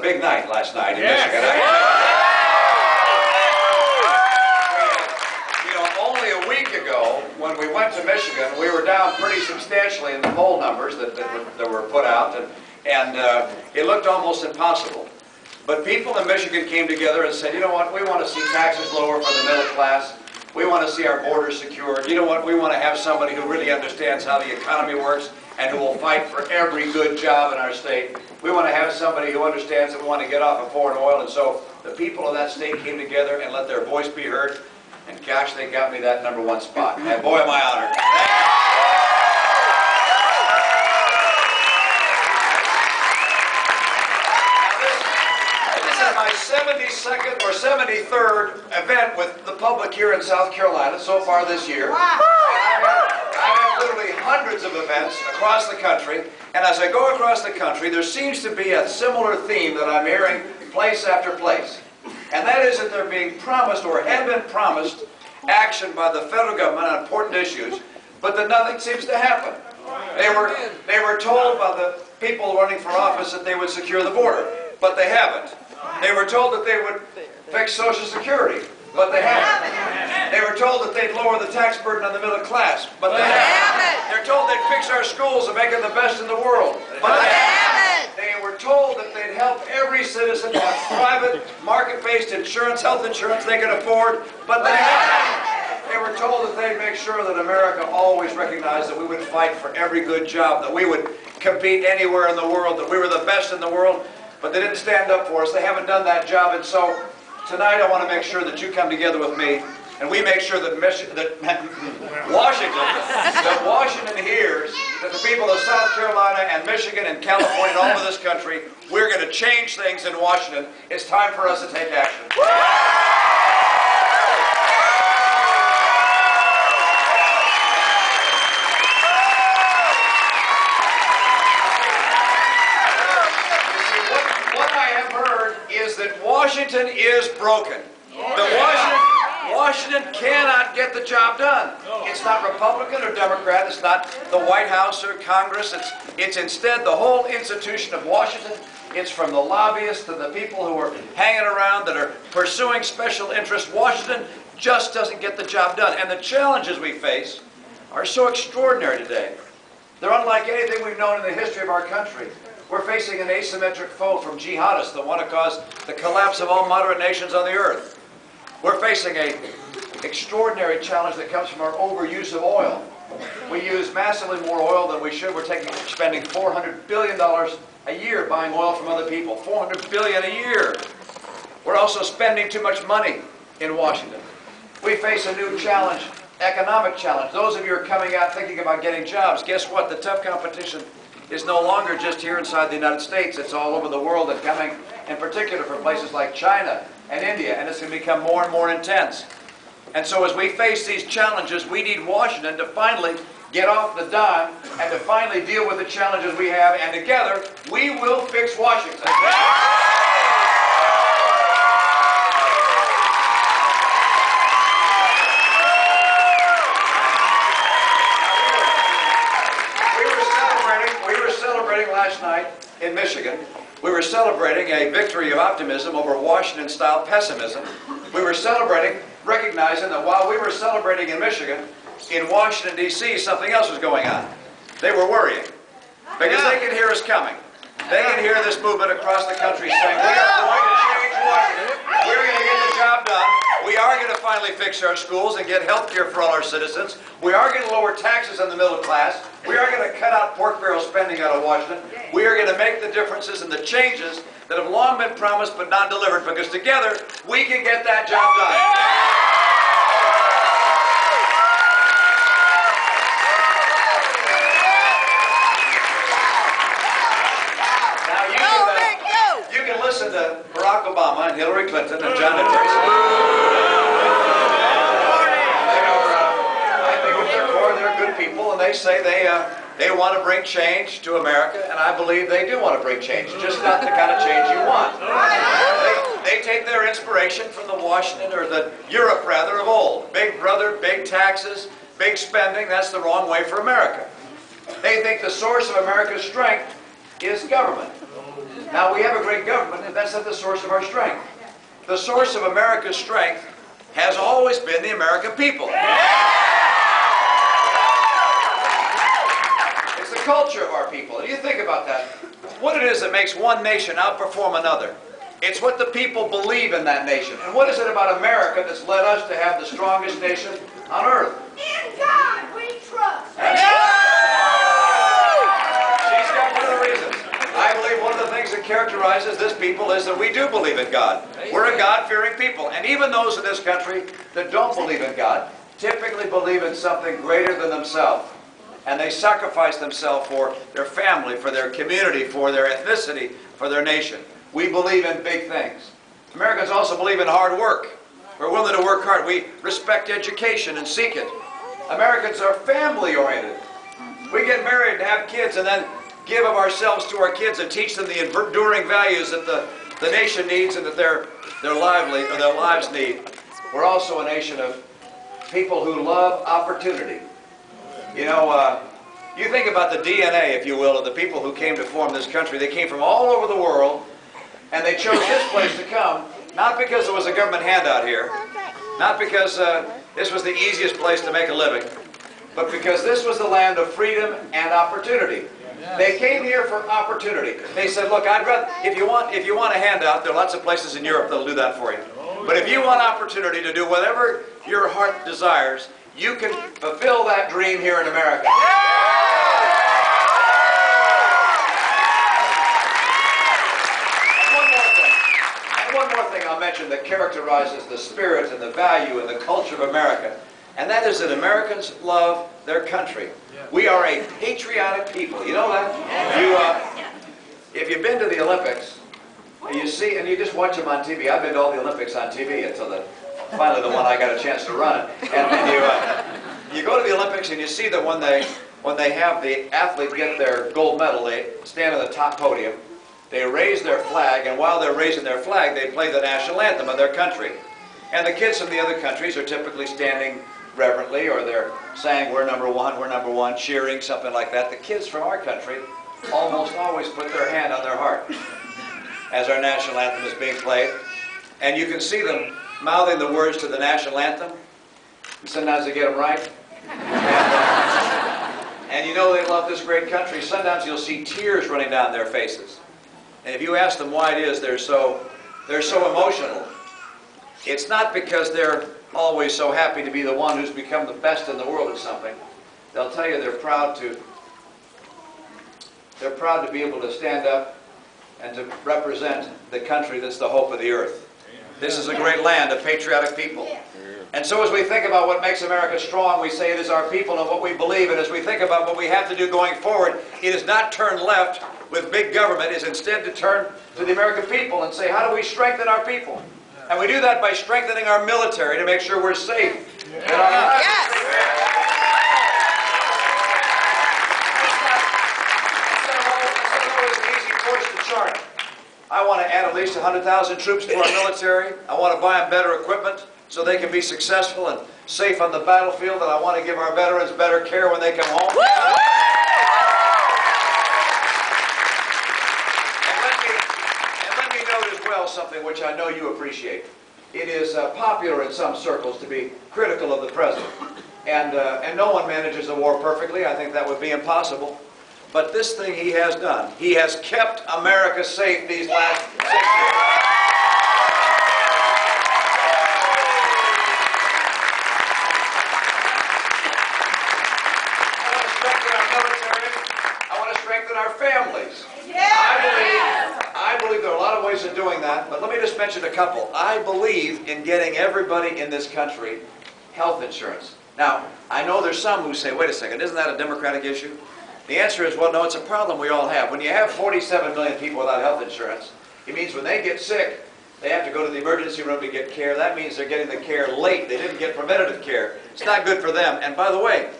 a big night last night in Michigan. You know, only a week ago, when we went to Michigan, we were down pretty substantially in the poll numbers that were put out, and it looked almost impossible. But people in Michigan came together and said, you know what, we want to see taxes lower for the middle class. We want to see our borders secured. You know what, we want to have somebody who really understands how the economy works and who will fight for every good job in our state. We want to have somebody who understands that we want to get off of foreign oil. And so the people of that state came together and let their voice be heard. And gosh, they got me that #1 spot. And boy, am I honored. My 72nd or 73rd event with the public here in South Carolina so far this year. Wow. I have literally hundreds of events across the country, and as I go across the country, there seems to be a similar theme that I'm hearing place after place. And that is that they're being promised or have been promised action by the federal government on important issues, but that nothing seems to happen. They were told by the people running for office that they would secure the border, but they haven't. They were told that they would fix Social Security, but they haven't. They were told that they'd lower the tax burden on the middle class, but they haven't. They're told they'd fix our schools and make them the best in the world, but they haven't. They were told that they'd help every citizen have private, market-based insurance, health insurance they could afford, but they haven't. They were told that they'd make sure that America always recognized that we would fight for every good job, that we would compete anywhere in the world, that we were the best in the world. But they didn't stand up for us. They haven't done that job. And so tonight I want to make sure that you come together with me and we make sure that Washington hears that the people of South Carolina and Michigan and California and all over this country, we're going to change things in Washington. It's time for us to take action. Washington is broken. Washington cannot get the job done. It's not Republican or Democrat. It's not the White House or Congress. It's instead the whole institution of Washington. It's from the lobbyists to the people who are hanging around that are pursuing special interests. Washington just doesn't get the job done. And the challenges we face are so extraordinary today. They're unlike anything we've known in the history of our country. We're facing an asymmetric foe from jihadists that want to cause the collapse of all moderate nations on the earth. We're facing an extraordinary challenge that comes from our overuse of oil. We use massively more oil than we should. We're spending $400 billion a year buying oil from other people. $400 billion a year. We're also spending too much money in Washington. We face a new challenge, economic challenge. Those of you who are coming out thinking about getting jobs, guess what? The tough competition is no longer just here inside the United States. It's all over the world and coming in particular from places like China and India, and it's going to become more and more intense. And so as we face these challenges, we need Washington to finally get off the dime and to finally deal with the challenges we have, and together we will fix Washington. Last night in Michigan, we were celebrating a victory of optimism over Washington-style pessimism. We were celebrating, recognizing that while we were celebrating in Michigan, in Washington, D.C., something else was going on. They were worrying because they can hear us coming. They can hear this movement across the country saying, we are going to change Washington. We're going to get the job done. We are going to finally fix our schools and get health care for all our citizens. We are going to lower taxes on the middle class. We are going to cut out pork barrel spending out of Washington. We are going to make the differences and the changes that have long been promised but not delivered, because together we can get that job done. Listen to Barack Obama and Hillary Clinton and John Adams. I think at their core they're good people, and they say they want to bring change to America, and I believe they do want to bring change, just not the kind of change you want. They take their inspiration from the Washington, or the Europe rather, of old. Big brother, big taxes, big spending. That's the wrong way for America. They think the source of America's strength is government. Now, we have a great government, and that's not the source of our strength. The source of America's strength has always been the American people. It's the culture of our people. And you think about that, what it is that makes one nation outperform another. It's what the people believe in that nation. And what is it about America that's led us to have the strongest nation on earth? In God we trust. She's got one of the reasons. I believe one of the things that characterizes this people is that we do believe in God. We're a God-fearing people. And even those in this country that don't believe in God typically believe in something greater than themselves. And they sacrifice themselves for their family, for their community, for their ethnicity, for their nation. We believe in big things. Americans also believe in hard work. We're willing to work hard. We respect education and seek it. Americans are family-oriented. We get married and have kids and then give of ourselves to our kids and teach them the enduring values that the nation needs and that their lives need. We're also a nation of people who love opportunity. You know, you think about the DNA, if you will, of the people who came to form this country. They came from all over the world, and they chose this place to come, not because there was a government handout here, not because this was the easiest place to make a living, but because this was the land of freedom and opportunity. They came here for opportunity. They said, look, I'd rather, if you want a handout, there are lots of places in Europe that'll do that for you. But if you want opportunity to do whatever your heart desires, you can fulfill that dream here in America. And one more thing I'll mention that characterizes the spirit and the value and the culture of America, and that is that Americans love their country. We are a patriotic people. You know that? If you've been to the Olympics, you see, and you just watch them on TV. I've been to all the Olympics on TV until finally the one I got a chance to run it. And you go to the Olympics and you see that when they have the athlete get their gold medal, they stand on the top podium, they raise their flag, and while they're raising their flag, they play the national anthem of their country. And the kids from the other countries are typically standing reverently, or they're saying, we're number one, cheering, something like that. The kids from our country almost always put their hand on their heart as our national anthem is being played. And you can see them mouthing the words to the national anthem. And sometimes they get them right. And you know they love this great country. Sometimes you'll see tears running down their faces. And if you ask them why it is they're so emotional, it's not because they're always so happy to be the one who's become the best in the world at something. They'll tell you they're proud to be able to stand up and to represent the country that's the hope of the earth. This is a great land of patriotic people. And so as we think about what makes America strong, we say it is our people and what we believe. And as we think about what we have to do going forward, it is not turn left with big government. It is instead to turn to the American people and say, how do we strengthen our people? And we do that by strengthening our military to make sure we're safe. It's not always an easy course to chart. I want to add at least 100,000 troops to our military. I want to buy them better equipment so they can be successful and safe on the battlefield. And I want to give our veterans better care when they come home. Something which I know you appreciate. It is popular in some circles to be critical of the president. And no one manages a war perfectly. I think that would be impossible. But this thing he has done. He has kept America safe these last 6 years. I want to strengthen our military. I want to strengthen our families. I believe there are a lot of ways of doing that, but let me just mention a couple. I believe in getting everybody in this country health insurance. Now, I know there's some who say, wait a second, isn't that a Democratic issue? The answer is, well, no, it's a problem we all have. When you have 47 million people without health insurance, it means when they get sick, they have to go to the emergency room to get care. That means they're getting the care late. They didn't get preventative care. It's not good for them. And by the way,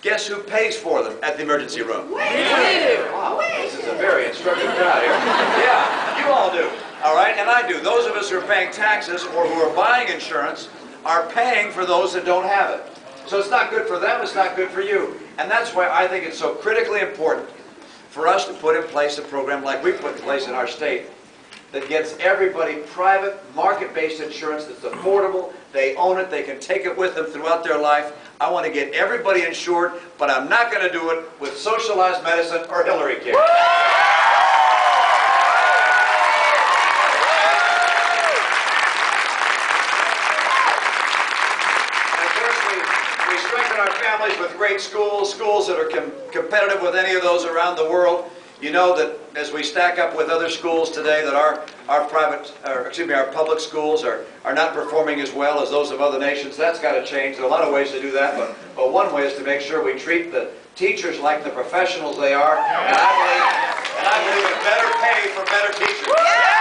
guess who pays for them at the emergency room? We do. Wow, this is a very instructive crowd here. Yeah, you all do. All right, and I do. Those of us who are paying taxes or who are buying insurance are paying for those that don't have it. So it's not good for them, it's not good for you. And that's why I think it's so critically important for us to put in place a program like we put in place in our state that gets everybody private, market-based insurance that's affordable. They own it. They can take it with them throughout their life. I want to get everybody insured, but I'm not going to do it with socialized medicine or Hillary care. We strengthen our families with great schools, schools that are competitive with any of those around the world. You know that as we stack up with other schools today, that our public schools are not performing as well as those of other nations. That's got to change. There are a lot of ways to do that, but one way is to make sure we treat the teachers like the professionals they are. And I believe in better pay for better teachers.